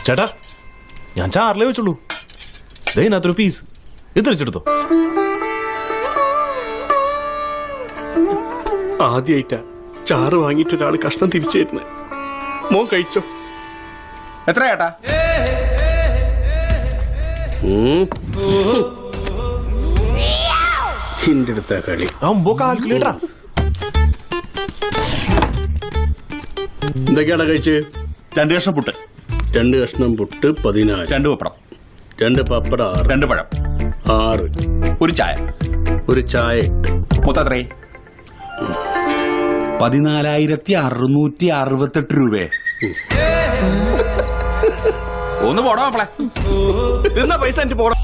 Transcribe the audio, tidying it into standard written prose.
ചേട്ടാ ഞാൻ ചാറിലേ വെച്ചുള്ളൂ. ഇതിനകത്തൊരു പീസ് ഇത് തിരിച്ചെടുത്തോ. ആദ്യമായിട്ടാ ചാറ് വാങ്ങിയിട്ട് ഒരാൾ കഷ്ണം തിരിച്ചു തരുന്നത്. മോൻ കഴിച്ചോ? എത്ര ചേട്ടാ? ഹിന്റെ അടുത്ത കളി കാൽക്കുലേറ്ററാ. എന്തൊക്കെയാടാ കഴിച്ചത്? 2 കഷ്ണം പുട്ട്, 2 കഷ്ണം പുട്ട് 14, 2 പപ്പടം, 2 പപ്പട 6, 2 പഴം, 6, 1 ചായ, 1 ചായ 8. മൊത്തം എത്രേ? 14,668 രൂപയെ. ഒന്ന് പോടാ മക്കളെ. പൈസ എനിക്ക് പോടാ.